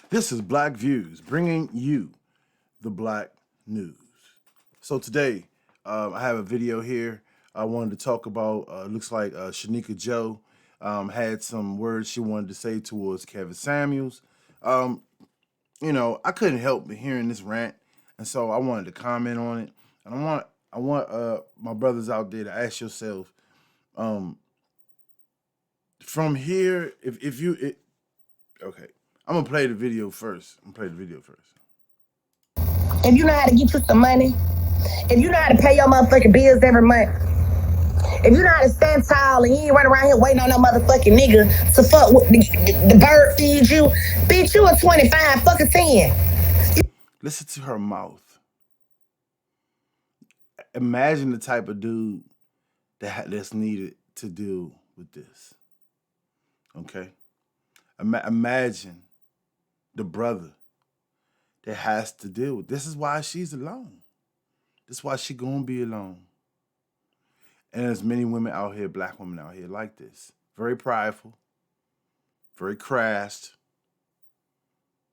This is Black Views, bringing you the Black news. So today, I have a video here. I wanted to talk about. Looks like Shanika Joe had some words she wanted to say towards Kevin Samuels. Um, I couldn't help but hearing this rant, and so I wanted to comment on it. And I want my brothers out there to ask yourself, um, from here, if you it, okay, I'm gonna play the video first. I'm gonna play the video first. If you know how to get you some money, if you know how to pay your motherfucking bills every month, if you know how to stand tall and you ain't running around here waiting on no motherfucking nigga to fuck with the bird feed you, bitch, you a 25 fucking 10. Listen to her mouth. Imagine the type of dude that's needed to deal with this. Okay, imagine the brother that has to deal with. This is why she's alone. This is why she gonna be alone. And there's many women out here, black women out here like this. Very prideful, very crass.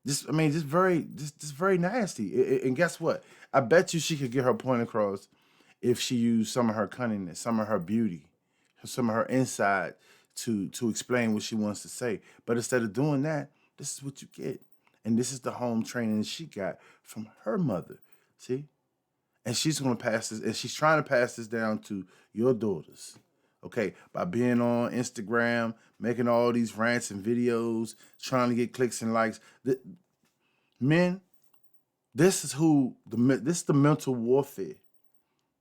Just very nasty. And guess what? I bet you she could get her point across if she used some of her cunningness, some of her beauty, some of her insight to explain what she wants to say. But instead of doing that, this is what you get. And this is the home training she got from her mother. See? And she's gonna pass this, and she's trying to pass this down to your daughters. Okay, by being on Instagram, making all these rants and videos, trying to get clicks and likes. Men, this is the mental warfare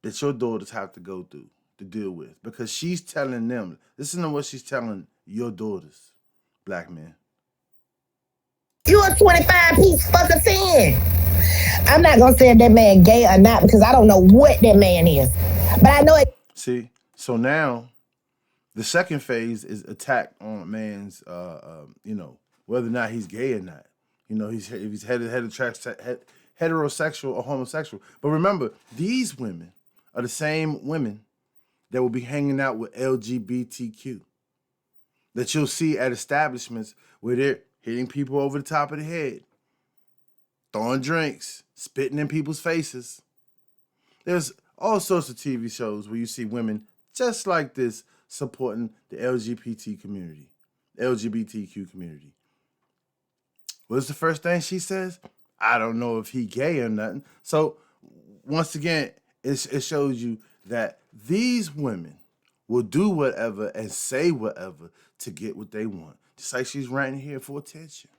that your daughters have to go through to deal with, because she's telling them. Listen to what she's telling your daughters, black men. You a 25 piece fucking 10. I'm not gonna say if that man gay or not because I don't know what that man is. But I know it. See, so now the second phase is attack on a man's, whether or not he's gay or not. If he's heterosexual or homosexual. But remember, these women are the same women that will be hanging out with LGBTQ that you'll see at establishments where they're hitting people over the top of the head, throwing drinks, spitting in people's faces. There's all sorts of TV shows where you see women just like this supporting the LGBTQ community. What's the first thing she says? I don't know if he gay or nothing. So once again, it shows you that these women will do whatever and say whatever to get what they want. Just like she's ranting here for attention.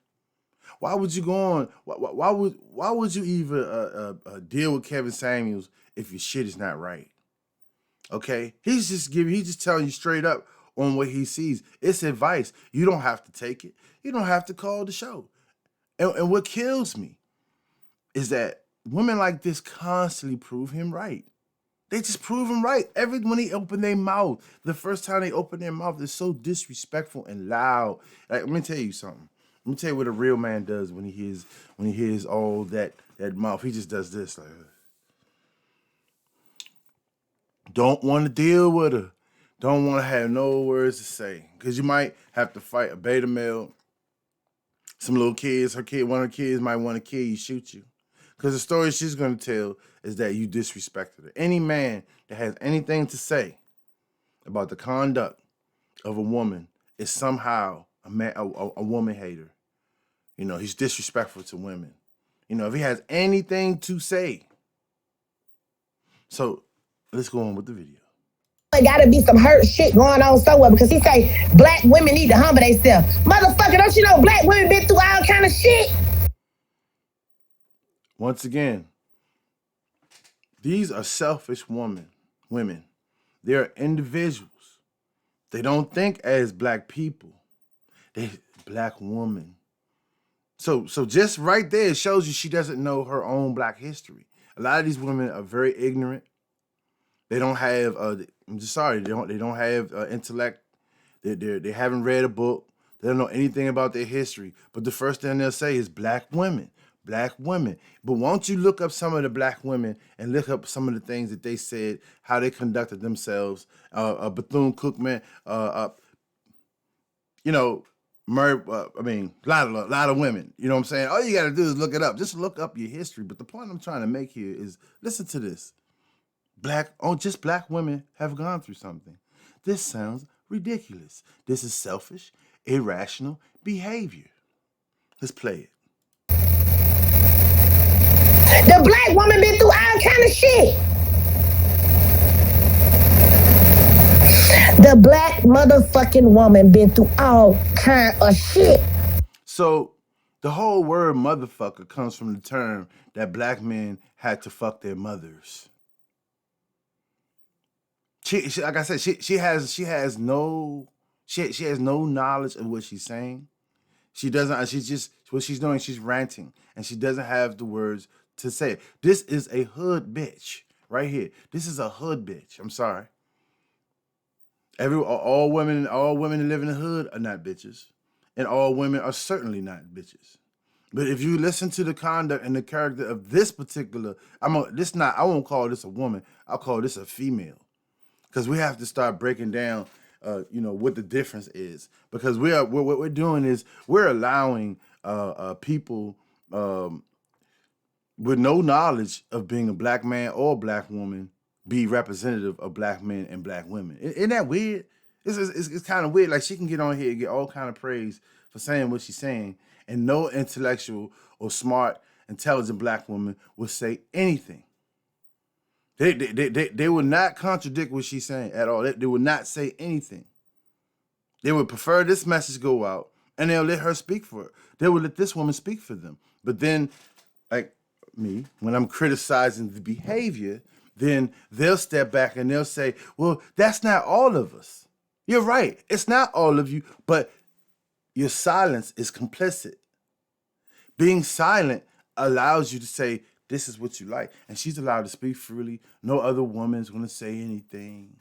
Why would you go on? Why would you even deal with Kevin Samuels if your shit is not right? Okay, he's just telling you straight up on what he sees. It's advice. You don't have to take it. You don't have to call the show. And what kills me is that women like this constantly prove him right. They just prove him right. When they open their mouth, the first time they open their mouth, it's so disrespectful and loud. Like, let me tell you something. Let me tell you what a real man does when he hears all that mouth. He just does this, like, don't want to deal with her. Don't want to have no words to say. Because you might have to fight a beta male. Some little kids, one of her kids might want to kill you, shoot you. Because the story she's going to tell is that you disrespected her. Any man that has anything to say about the conduct of a woman is somehow a woman hater. He's disrespectful to women. If he has anything to say. So let's go on with the video. It gotta be some hurt shit going on somewhere because he say black women need to humble themselves. Motherfucker, don't you know black women been through all kind of shit? Once again, these are selfish women. They're individuals. They don't think as black people. They black woman. So just right there, it shows you she doesn't know her own black history. A lot of these women are very ignorant. They don't have. I'm just sorry. They don't have intellect. They haven't read a book. They don't know anything about their history. But the first thing they'll say is black women. Black women. But won't you look up some of the black women and look up some of the things that they said, how they conducted themselves? Bethune Cookman, you know, a lot of women. You know what I'm saying? All you got to do is look it up. Just look up your history. But the point I'm trying to make here is listen to this. Just black women have gone through something. This sounds ridiculous. This is selfish, irrational behavior. Let's play it. The black woman been through all kind of shit. The black motherfucking woman been through all kind of shit. So the whole word motherfucker comes from the term that black men had to fuck their mothers. She like I said, she has no knowledge of what she's saying. She doesn't. She's just what she's doing. She's ranting, and she doesn't have the words to say it. This is a hood bitch right here. This is a hood bitch. I'm sorry. All women that live in the hood are not bitches, and all women are certainly not bitches. But if you listen to the conduct and the character of this particular, I won't call this a woman. I'll call this a female. Because we have to start breaking down, what the difference is. Because what we're doing is we're allowing people with no knowledge of being a black man or black woman be representative of black men and black women. Isn't that weird? It's kind of weird. Like she can get on here and get all kind of praise for saying what she's saying, and no intellectual or smart, intelligent black woman will say anything. They would not contradict what she's saying at all. They would not say anything. They would prefer this message go out, and they'll let her speak for it. They would let this woman speak for them. But then, like me, when I'm criticizing the behavior, then they'll step back and they'll say, well, that's not all of us. You're right. It's not all of you, but your silence is complicit. Being silent allows you to say, this is what you like. And she's allowed to speak freely. No other woman's going to say anything.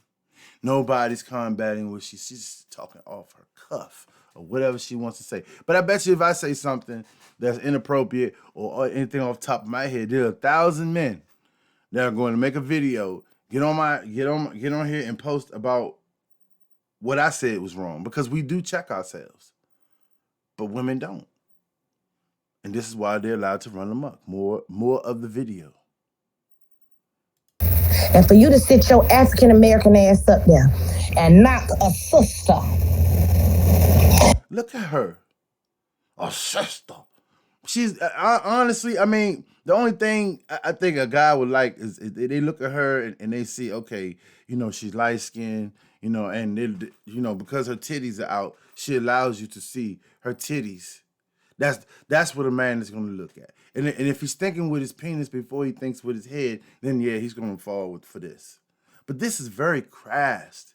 Nobody's combating what she's just talking off her cuff or whatever she wants to say. But I bet you if I say something that's inappropriate or anything off the top of my head, there are 1,000 men that are going to make a video, get on here and post about what I said was wrong, because we do check ourselves. But women don't. And this is why they're allowed to run amok. More of the video. And for you to sit your African American ass up there and knock a sister. Look at her. A sister. She's honestly, I mean, the only thing I think a guy would like is they look at her and they see, okay, she's light skinned, and because her titties are out, she allows you to see her titties. That's what a man is going to look at. And if he's thinking with his penis before he thinks with his head, then yeah, he's going to fall for this. But this is very crass.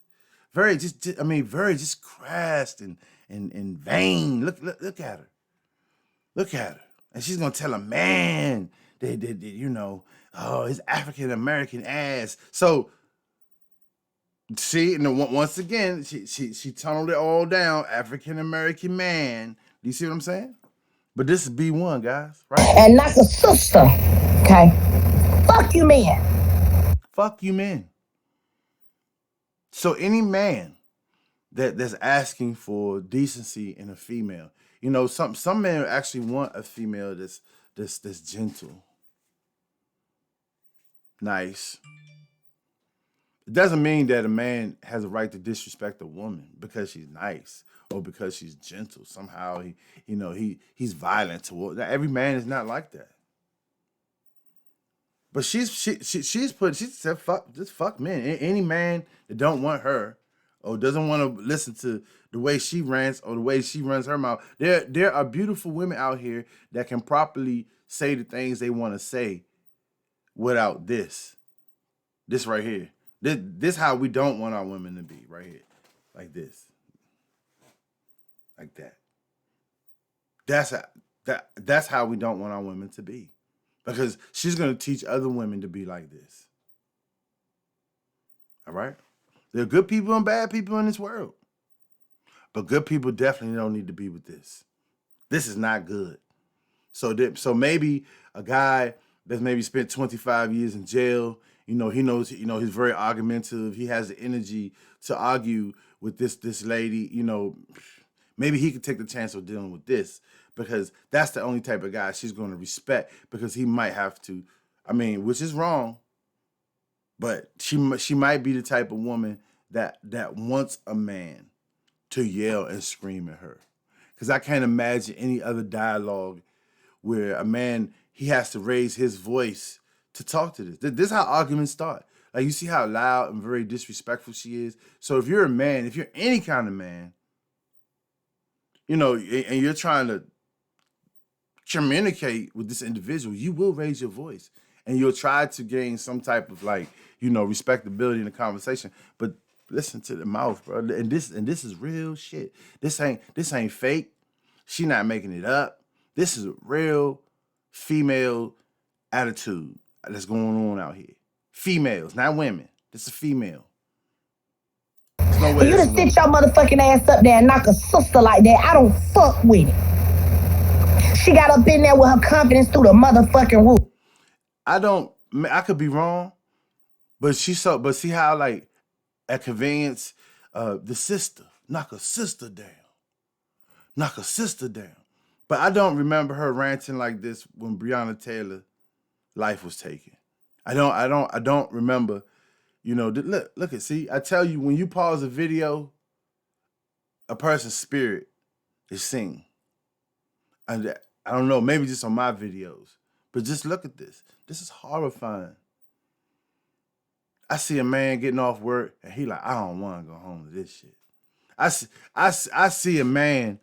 Very just crass and vain. Look at her. Look at her. And she's going to tell a man that his African American ass. So see, once again, she tunneled it all down. African American man. Do you see what I'm saying? But this is B1, guys, right? And not a sister. Okay. Fuck you, man. Fuck you, men. So any man that's asking for decency in a female, some men actually want a female that's gentle, nice. It doesn't mean that a man has a right to disrespect a woman because she's nice or because she's gentle. Somehow he's violent toward. Every man is not like that. But she said fuck men. Any man that don't want her or doesn't want to listen to the way she rants or the way she runs her mouth. There are beautiful women out here that can properly say the things they want to say without this right here. This how we don't want our women to be, right here. Like this. Like that. That's how we don't want our women to be. Because she's going to teach other women to be like this. All right? There are good people and bad people in this world. But good people definitely don't need to be with this. This is not good. So maybe a guy that's maybe spent 25 years in jail, he knows, he's very argumentative. He has the energy to argue with this lady, maybe he could take the chance of dealing with this because that's the only type of guy she's going to respect because he might have to, I mean, which is wrong, but she might be the type of woman that wants a man to yell and scream at her. Because I can't imagine any other dialogue where a man, he has to raise his voice to talk to this. This is how arguments start. Like, you see how loud and very disrespectful she is? So if you're a man, if you're any kind of man, you know, and you're trying to communicate with this individual, you will raise your voice. And you'll try to gain some type of, like, you know, respectability in the conversation. But listen to the mouth, bro. And this is real shit. This ain't fake. She not making it up. This is a real female attitude that's going on out here. Females, not women. This is female. There's no way. For you to sit your motherfucking ass up there and knock a sister like that, I don't fuck with it. She got up in there with her confidence through the motherfucking roof. I could be wrong, but see how, like, at convenience, the sister, knock a sister down. Knock a sister down. But I don't remember her ranting like this when Breonna Taylor life was taken. I don't remember, you know, look at, see, I tell you, when you pause a video, a person's spirit is seen. And I don't know, maybe just on my videos, but just look at this. This is horrifying. I see a man getting off work and he like, I don't want to go home to this shit. I see a man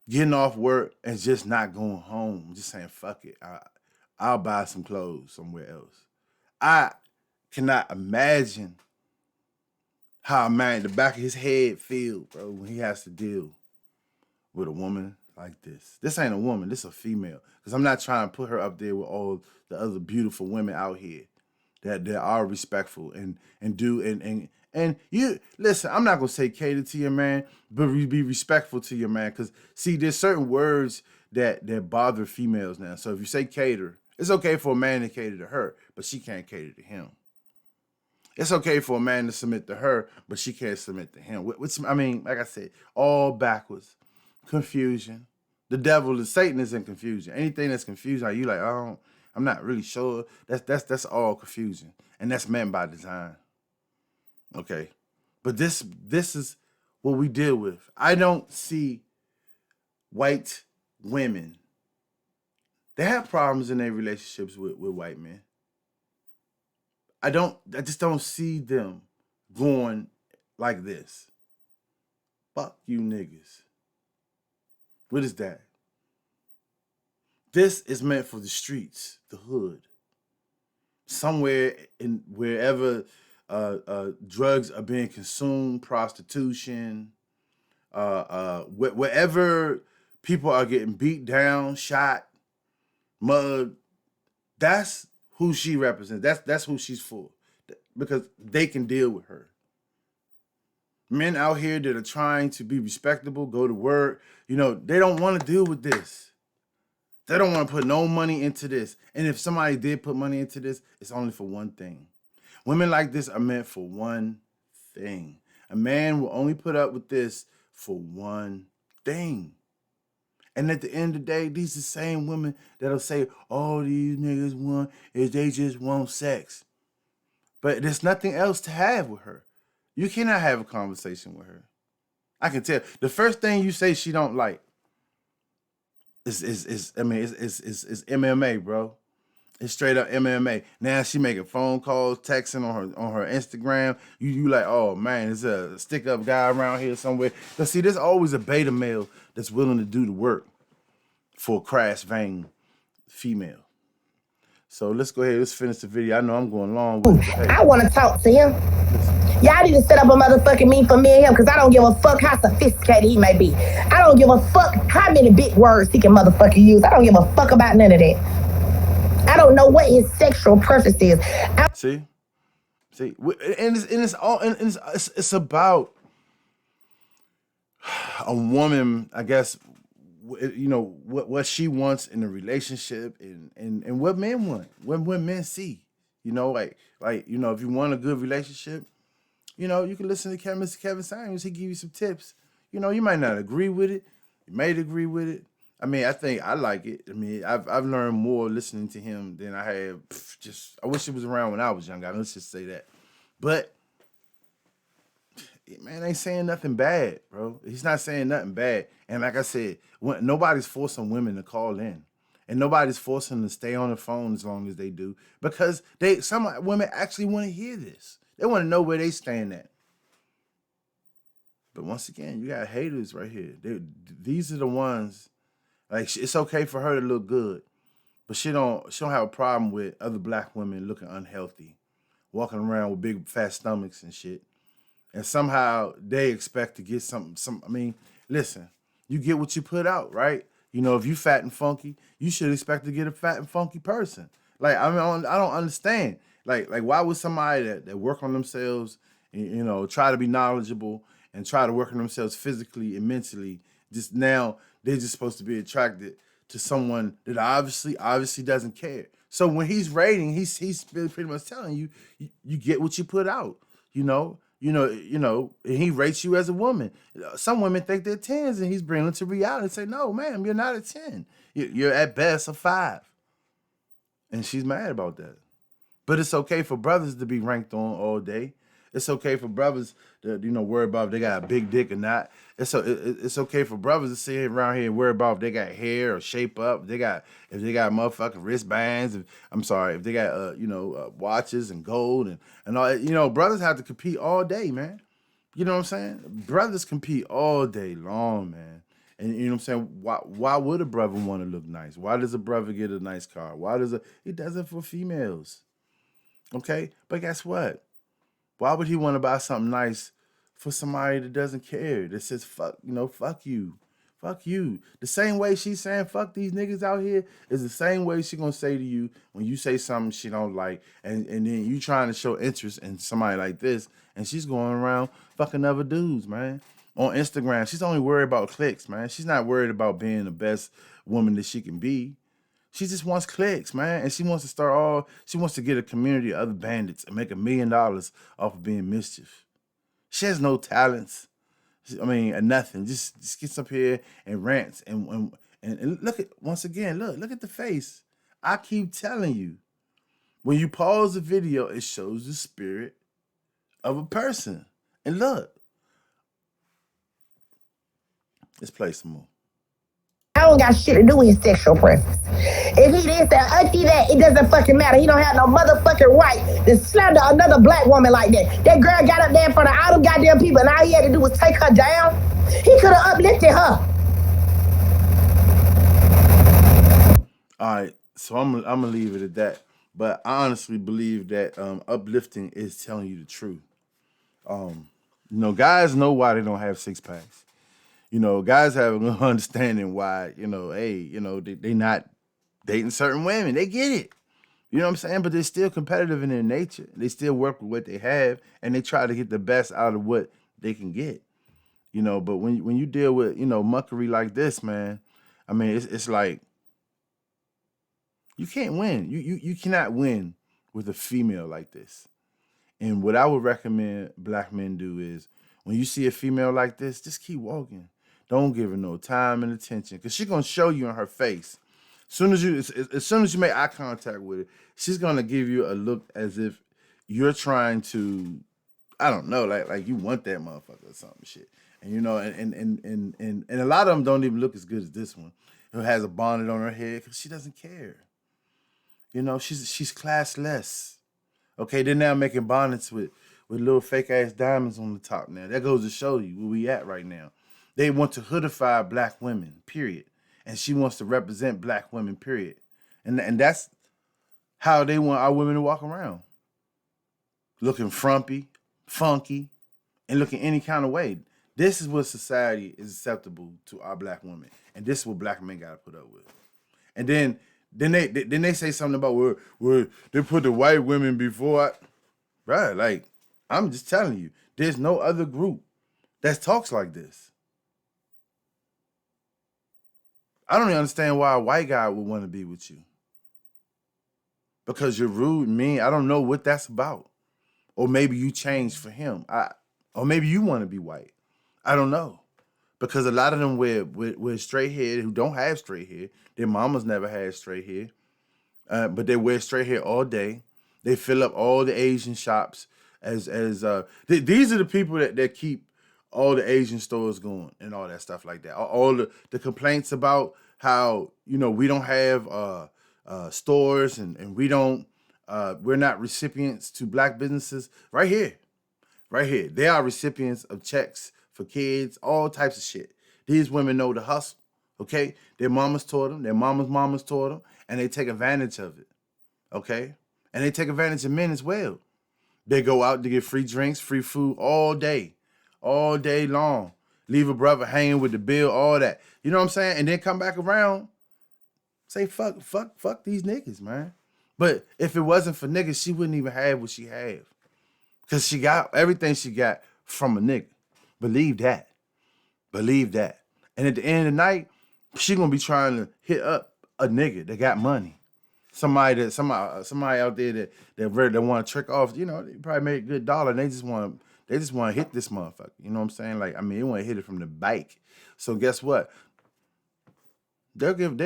getting off work and just not going home, just saying, fuck it. I'll buy some clothes somewhere else. I cannot imagine how a man in the back of his head feel, bro, when he has to deal with a woman like this. This ain't a woman, this is a female. Because I'm not trying to put her up there with all the other beautiful women out here that are respectful and you listen, I'm not gonna say cater to your man, but be respectful to your man. Cause see, there's certain words that bother females now. So if you say cater, it's okay for a man to cater to her, but she can't cater to him. It's okay for a man to submit to her, but she can't submit to him. Which, I mean, like I said, all backwards. Confusion. The devil is Satan is in confusion. Anything that's confusing, you like, I'm not really sure. That's all confusion. And that's meant by design. Okay. But this is what we deal with. I don't see white women. They have problems in their relationships with white men. I just don't see them going like this. Fuck you niggas. What is that? This is meant for the streets, the hood. Somewhere in wherever drugs are being consumed, prostitution, wherever people are getting beat down, shot, mugged. That's who she represents. That's who she's for. Because they can deal with her. Men out here that are trying to be respectable, go to work, you know, they don't want to deal with this. They don't want to put no money into this. And if somebody did put money into this, it's only for one thing. Women like this are meant for one thing. A man will only put up with this for one thing. And at the end of the day, these are the same women that'll say, all these niggas want is they just want sex. But there's nothing else to have with her. You cannot have a conversation with her. I can tell. The first thing you say she don't like is MMA, bro. It's straight up MMA. Now she making phone calls, texting on her Instagram. You like, oh man, there's a stick up guy around here somewhere. But see, there's always a beta male that's willing to do the work for a crash vein female. So let's go ahead. Let's finish the video. I know I'm going long with it. Hey. I want to talk to him. Y'all need to set up a motherfucking meeting for me and him, because I don't give a fuck how sophisticated he may be. I don't give a fuck how many big words he can motherfucking use. I don't give a fuck about none of that. I don't know what his sexual preference is. See, and it's about a woman, I guess. You know what she wants in a relationship, and what men want, what men see. You know, like you know, if you want a good relationship, you know, you can listen to Mr. Kevin Samuels. He give you some tips. You might not agree with it. You might agree with it. I mean, I think I like it. I mean, I've learned more listening to him than I had. Just I wish it was around when I was younger. Let's just say that. But man ain't saying nothing bad, bro. He's not saying nothing bad. And like I said, nobody's forcing women to call in. And nobody's forcing them to stay on the phone as long as they do. Because some women actually want to hear this. They want to know where they stand at. But once again, you got haters right here. These are the ones, like, it's okay for her to look good. But she don't have a problem with other black women looking unhealthy, walking around with big fat stomachs and shit. And somehow they expect to get some. I mean, listen, you get what you put out, right? If you fat and funky, you should expect to get a fat and funky person. Like, I mean, I don't understand. Like why would somebody that work on themselves, try to be knowledgeable and try to work on themselves physically and mentally, just now they're just supposed to be attracted to someone that obviously doesn't care. So when he's rating, he's pretty much telling you, you get what you put out. And he rates you as a woman. Some women think they're 10s, and he's bringing them to reality and say, no, ma'am, you're not a 10. You're at best a 5. And she's mad about that. But it's okay for brothers to be ranked on all day. It's okay for brothers to, worry about if they got a big dick or not. It's okay for brothers to sit around here and worry about if they got hair or shape up. If they got motherfucking wristbands. If they got watches and gold and all. Brothers have to compete all day, man. You know what I'm saying? Brothers compete all day long, man. And you know what I'm saying? Why would a brother want to look nice? Why does a brother get a nice car? He does it for females. Okay? But guess what? Why would he want to buy something nice for somebody that doesn't care, that says, fuck you. Fuck you. The same way she's saying fuck these niggas out here is the same way she gonna say to you when you say something she don't like, and then you trying to show interest in somebody like this, and she's going around fucking other dudes, man. On Instagram, she's only worried about clicks, man. She's not worried about being the best woman that she can be. She just wants clicks, man. And she wants to get a community of other bandits and make $1 million off of being mischief. She has no talents. Nothing. Just gets up here and rants and look at, once again, look at the face. I keep telling you, when you pause the video, it shows the spirit of a person. And look, let's play some more. I don't got shit to do with his sexual preference. If he this, that, auntie, that, it doesn't fucking matter. He don't have no motherfucking right to slander another black woman like that. That girl got up there in front of all them goddamn people, and all he had to do was take her down. He could have uplifted her. All right, so I'm gonna leave it at that. But I honestly believe that uplifting is telling you the truth. Guys know why they don't have 6-packs. Guys have an understanding why, they not dating certain women. They get it. You know what I'm saying? But they're still competitive in their nature. They still work with what they have, and they try to get the best out of what they can get. But when you deal with, muckery like this, man, I mean, it's like, you can't win. You cannot win with a female like this. And what I would recommend black men do is, when you see a female like this, just keep walking. Don't give her no time and attention, because she's gonna show you in her face. As soon as you make eye contact with her, she's gonna give you a look as if you're trying to, I don't know, like you want that motherfucker or something shit. And and a lot of them don't even look as good as this one, who has a bonnet on her head, because she doesn't care. She's classless. Okay, they're now making bonnets with little fake ass diamonds on the top now. That goes to show you where we at right now. They want to hoodify black women, period. And she wants to represent black women, period. And that's how they want our women to walk around. Looking frumpy, funky, and looking any kind of way. This is what society is acceptable to our black women. And this is what black men gotta put up with. And then they say something about where they put the white women before. Right, like, I'm just telling you, there's no other group that talks like this. I don't even understand why a white guy would want to be with you. Because you're rude and mean. I don't know what that's about. Or maybe you changed for him. Or maybe you want to be white. I don't know. because a lot of them wear straight hair who don't have straight hair. Their mamas never had straight hair, but they wear straight hair all day. They fill up all the Asian shops these are the people that keep all the Asian stores going and all that stuff like that. All the complaints about how we don't have stores and we're not recipients to black businesses. Right here, they are recipients of checks for kids, all types of shit. These women know the hustle. Okay, their mamas taught them, their mamas taught them, and they take advantage of it. Okay, and they take advantage of men as well. They go out to get free drinks, free food all day long. Leave a brother hanging with the bill, all that. You know what I'm saying? And then come back around, say fuck these niggas, man. But if it wasn't for niggas, she wouldn't even have what she have. Because she got everything she got from a nigga. Believe that. And at the end of the night, she gonna be trying to hit up a nigga that got money. Somebody out there that want to trick off, they probably make a good dollar and they just want to hit this motherfucker. You know what I'm saying? Like, I mean, they want to hit it from the bike. So guess what? They got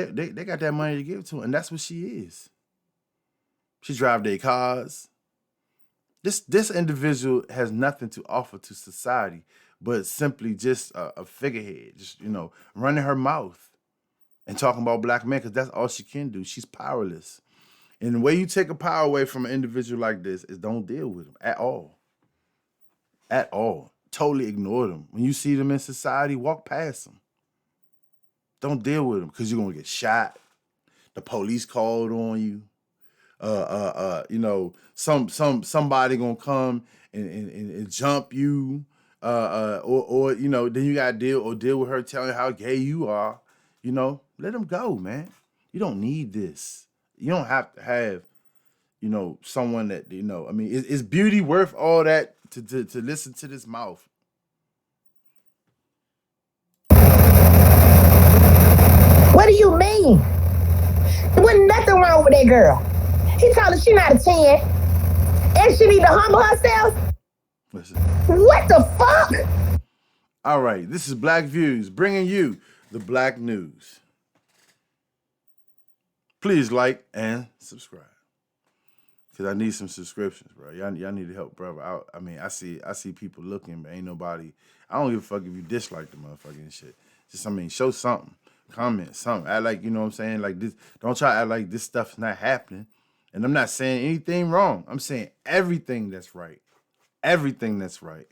that money to give to her, and that's what she is. She drive their cars. This individual has nothing to offer to society, but simply just a figurehead, just running her mouth and talking about black men, because that's all she can do. She's powerless. And the way you take a power away from an individual like this is don't deal with them at all. At all. Totally ignore them. When you see them in society, walk past them. Don't deal with them because you're going to get shot. The police called on you. Somebody going to come and jump you. Or then you got to deal with her telling how gay you are. Let them go, man. You don't need this. You don't have to have, someone that, I mean, is beauty worth all that to listen to this mouth? What do you mean? There wasn't nothing wrong with that girl. He told her she not a 10. And she need to humble herself. Listen. What the fuck? All right, this is Black Views, bringing you the Black News. Please like and subscribe, because I need some subscriptions, bro. Y'all need to help brother out. I mean, I see people looking, but ain't nobody. I don't give a fuck if you dislike the motherfucking shit. Just, show something, comment something. Act like, you know what I'm saying? Like this. Don't try to act like this stuff's not happening. And I'm not saying anything wrong. I'm saying everything that's right. Everything that's right.